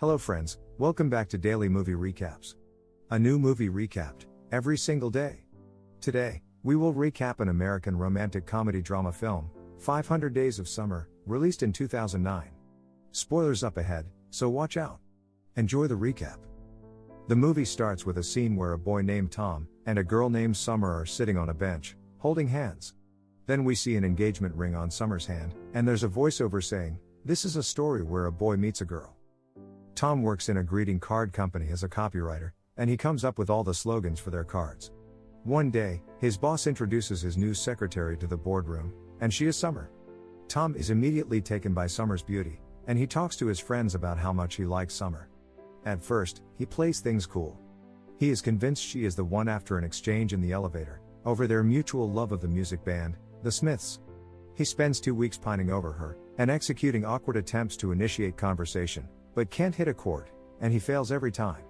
Hello friends, welcome back to Daily Movie Recaps. A new movie recapped, every single day. Today, we will recap an American romantic comedy drama film, 500 Days of Summer, released in 2009. Spoilers up ahead, so watch out. Enjoy the recap. The movie starts with a scene where a boy named Tom and a girl named Summer are sitting on a bench, holding hands. Then we see an engagement ring on Summer's hand, and there's a voiceover saying, "This is a story where a boy meets a girl." Tom works in a greeting card company as a copywriter, and he comes up with all the slogans for their cards. One day, his boss introduces his new secretary to the boardroom, and she is Summer. Tom is immediately taken by Summer's beauty, and he talks to his friends about how much he likes Summer. At first, he plays things cool. He is convinced she is the one after an exchange in the elevator, over their mutual love of the music band, the Smiths. He spends 2 weeks pining over her, and executing awkward attempts to initiate conversation, but can't hit a chord, and he fails every time.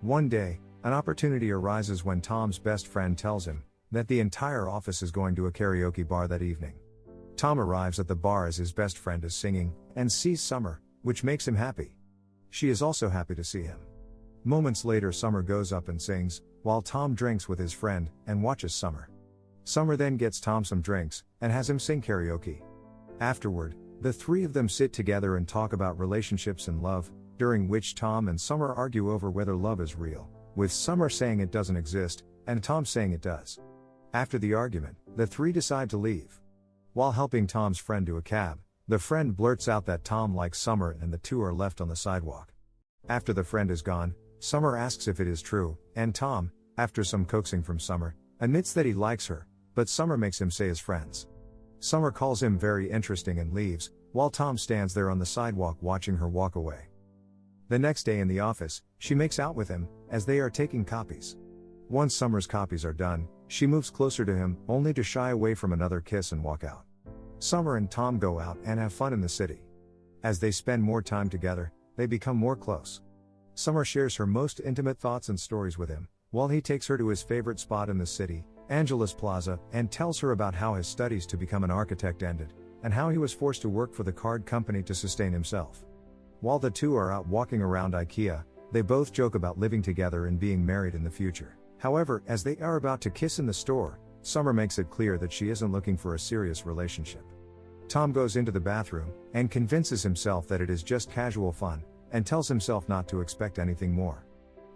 One day, an opportunity arises when Tom's best friend tells him that the entire office is going to a karaoke bar that evening. Tom arrives at the bar as his best friend is singing, and sees Summer, which makes him happy. She is also happy to see him. Moments later, Summer goes up and sings, while Tom drinks with his friend and watches Summer. Summer then gets Tom some drinks, and has him sing karaoke. Afterward, the three of them sit together and talk about relationships and love, during which Tom and Summer argue over whether love is real, with Summer saying it doesn't exist, and Tom saying it does. After the argument, the three decide to leave. While helping Tom's friend to a cab, the friend blurts out that Tom likes Summer and the two are left on the sidewalk. After the friend is gone, Summer asks if it is true, and Tom, after some coaxing from Summer, admits that he likes her, but Summer makes him say his friends. Summer calls him very interesting and leaves, while Tom stands there on the sidewalk watching her walk away. The next day in the office, she makes out with him, as they are taking copies. Once Summer's copies are done, she moves closer to him, only to shy away from another kiss and walk out. Summer and Tom go out and have fun in the city. As they spend more time together, they become more close. Summer shares her most intimate thoughts and stories with him, while he takes her to his favorite spot in the city, Angeles Plaza, and tells her about how his studies to become an architect ended, and how he was forced to work for the card company to sustain himself. While the two are out walking around IKEA, they both joke about living together and being married in the future. However, as they are about to kiss in the store, Summer makes it clear that she isn't looking for a serious relationship. Tom goes into the bathroom, and convinces himself that it is just casual fun, and tells himself not to expect anything more.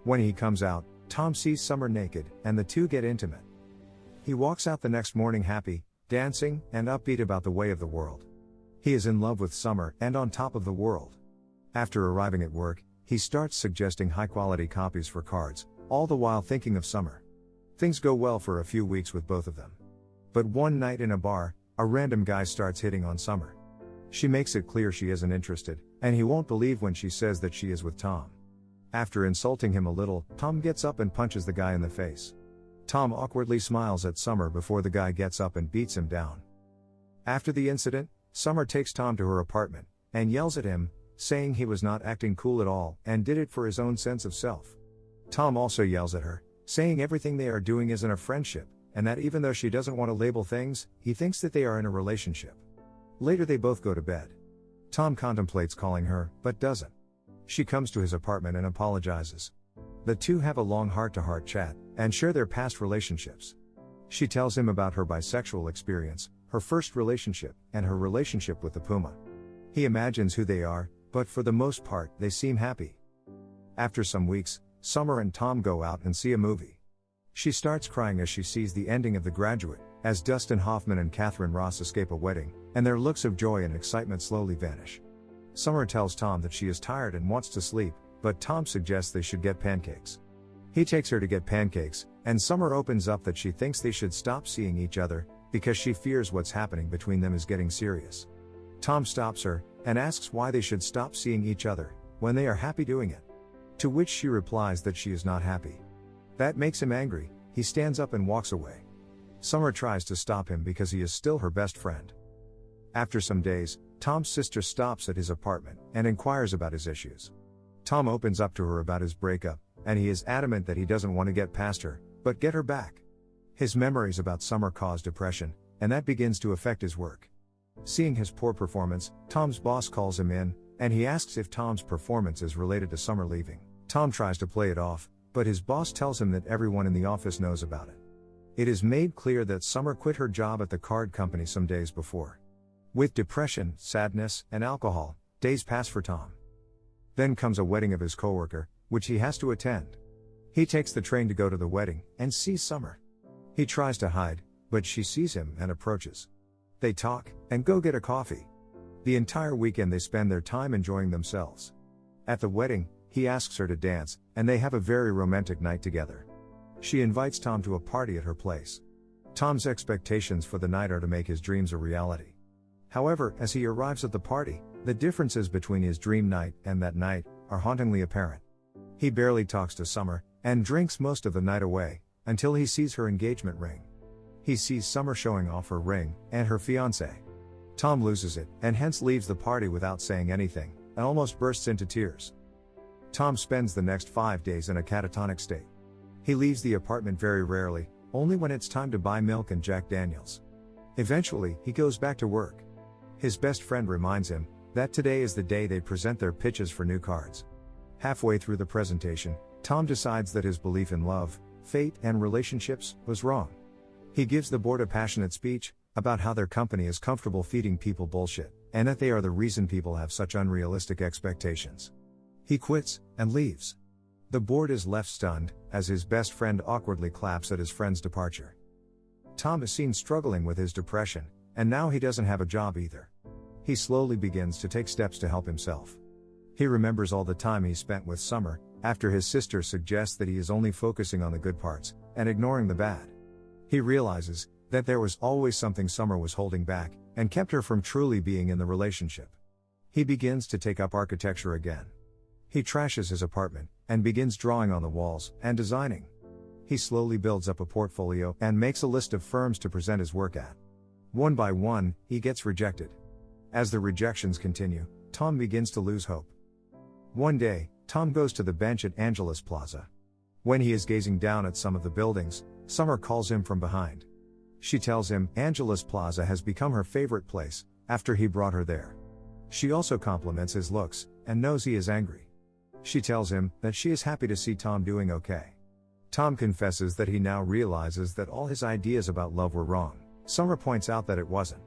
When he comes out, Tom sees Summer naked, and the two get intimate. He walks out the next morning happy, dancing, and upbeat about the way of the world. He is in love with Summer and on top of the world. After arriving at work, he starts suggesting high-quality copies for cards, all the while thinking of Summer. Things go well for a few weeks with both of them. But one night in a bar, a random guy starts hitting on Summer. She makes it clear she isn't interested, and he won't believe when she says that she is with Tom. After insulting him a little, Tom gets up and punches the guy in the face. Tom awkwardly smiles at Summer before the guy gets up and beats him down. After the incident, Summer takes Tom to her apartment, and yells at him, saying he was not acting cool at all, and did it for his own sense of self. Tom also yells at her, saying everything they are doing isn't a friendship, and that even though she doesn't want to label things, he thinks that they are in a relationship. Later they both go to bed. Tom contemplates calling her, but doesn't. She comes to his apartment and apologizes. The two have a long heart-to-heart chat, and share their past relationships. She tells him about her bisexual experience, her first relationship, and her relationship with the puma. He imagines who they are, but for the most part, they seem happy. After some weeks, Summer and Tom go out and see a movie. She starts crying as she sees the ending of The Graduate, as Dustin Hoffman and Catherine Ross escape a wedding, and their looks of joy and excitement slowly vanish. Summer tells Tom that she is tired and wants to sleep, but Tom suggests they should get pancakes. He takes her to get pancakes, and Summer opens up that she thinks they should stop seeing each other, because she fears what's happening between them is getting serious. Tom stops her, and asks why they should stop seeing each other, when they are happy doing it. To which she replies that she is not happy. That makes him angry. He stands up and walks away. Summer tries to stop him because he is still her best friend. After some days, Tom's sister stops at his apartment, and inquires about his issues. Tom opens up to her about his breakup, and he is adamant that he doesn't want to get past her, but get her back. His memories about Summer cause depression, and that begins to affect his work. Seeing his poor performance, Tom's boss calls him in, and he asks if Tom's performance is related to Summer leaving. Tom tries to play it off, but his boss tells him that everyone in the office knows about it. It is made clear that Summer quit her job at the card company some days before. With depression, sadness, and alcohol, days pass for Tom. Then comes a wedding of his coworker, which he has to attend. He takes the train to go to the wedding, and sees Summer. He tries to hide, but she sees him and approaches. They talk, and go get a coffee. The entire weekend they spend their time enjoying themselves. At the wedding, he asks her to dance, and they have a very romantic night together. She invites Tom to a party at her place. Tom's expectations for the night are to make his dreams a reality. However, as he arrives at the party, the differences between his dream night and that night are hauntingly apparent. He barely talks to Summer, and drinks most of the night away, until he sees her engagement ring. He sees Summer showing off her ring, and her fiancé. Tom loses it, and hence leaves the party without saying anything, and almost bursts into tears. Tom spends the next 5 days in a catatonic state. He leaves the apartment very rarely, only when it's time to buy milk and Jack Daniels. Eventually, he goes back to work. His best friend reminds him that today is the day they present their pitches for new cards. Halfway through the presentation, Tom decides that his belief in love, fate, and relationships was wrong. He gives the board a passionate speech about how their company is comfortable feeding people bullshit, and that they are the reason people have such unrealistic expectations. He quits and leaves. The board is left stunned, as his best friend awkwardly claps at his friend's departure. Tom is seen struggling with his depression, and now he doesn't have a job either. He slowly begins to take steps to help himself. He remembers all the time he spent with Summer, after his sister suggests that he is only focusing on the good parts, and ignoring the bad. He realizes that there was always something Summer was holding back, and kept her from truly being in the relationship. He begins to take up architecture again. He trashes his apartment, and begins drawing on the walls, and designing. He slowly builds up a portfolio, and makes a list of firms to present his work at. One by one, he gets rejected. As the rejections continue, Tom begins to lose hope. One day, Tom goes to the bench at Angelus Plaza. When he is gazing down at some of the buildings, Summer calls him from behind. She tells him Angelus Plaza has become her favorite place, after he brought her there. She also compliments his looks, and knows he is angry. She tells him that she is happy to see Tom doing okay. Tom confesses that he now realizes that all his ideas about love were wrong. Summer points out that it wasn't.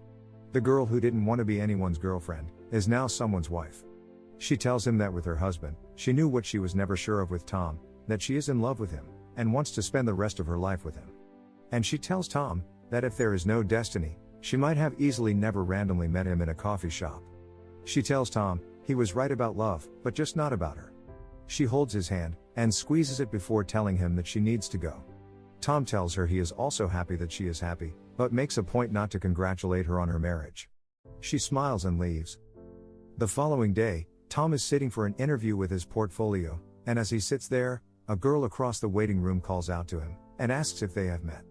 The girl who didn't want to be anyone's girlfriend, is now someone's wife. She tells him that with her husband, she knew what she was never sure of with Tom, that she is in love with him, and wants to spend the rest of her life with him. And she tells Tom that if there is no destiny, she might have easily never randomly met him in a coffee shop. She tells Tom he was right about love, but just not about her. She holds his hand, and squeezes it before telling him that she needs to go. Tom tells her he is also happy that she is happy, but makes a point not to congratulate her on her marriage. She smiles and leaves. The following day, Tom is sitting for an interview with his portfolio, and as he sits there, a girl across the waiting room calls out to him, and asks if they have met.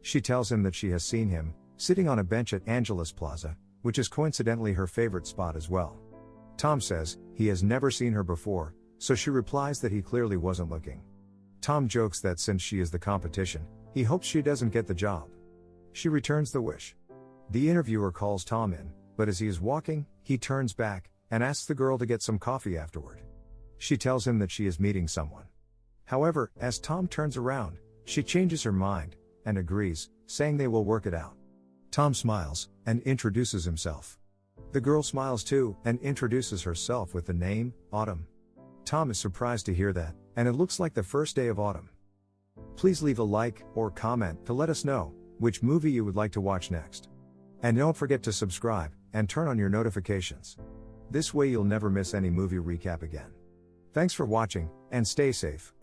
She tells him that she has seen him, sitting on a bench at Angelus Plaza, which is coincidentally her favorite spot as well. Tom says he has never seen her before, so she replies that he clearly wasn't looking. Tom jokes that since she is the competition, he hopes she doesn't get the job. She returns the wish. The interviewer calls Tom in, but as he is walking, he turns back, and asks the girl to get some coffee afterward. She tells him that she is meeting someone. However, as Tom turns around, she changes her mind, and agrees, saying they will work it out. Tom smiles, and introduces himself. The girl smiles too, and introduces herself with the name, Autumn. Tom is surprised to hear that, and it looks like the first day of autumn. Please leave a like, or comment, to let us know which movie you would like to watch next. And don't forget to subscribe, and turn on your notifications. This way you'll never miss any movie recap again. Thanks for watching, and stay safe.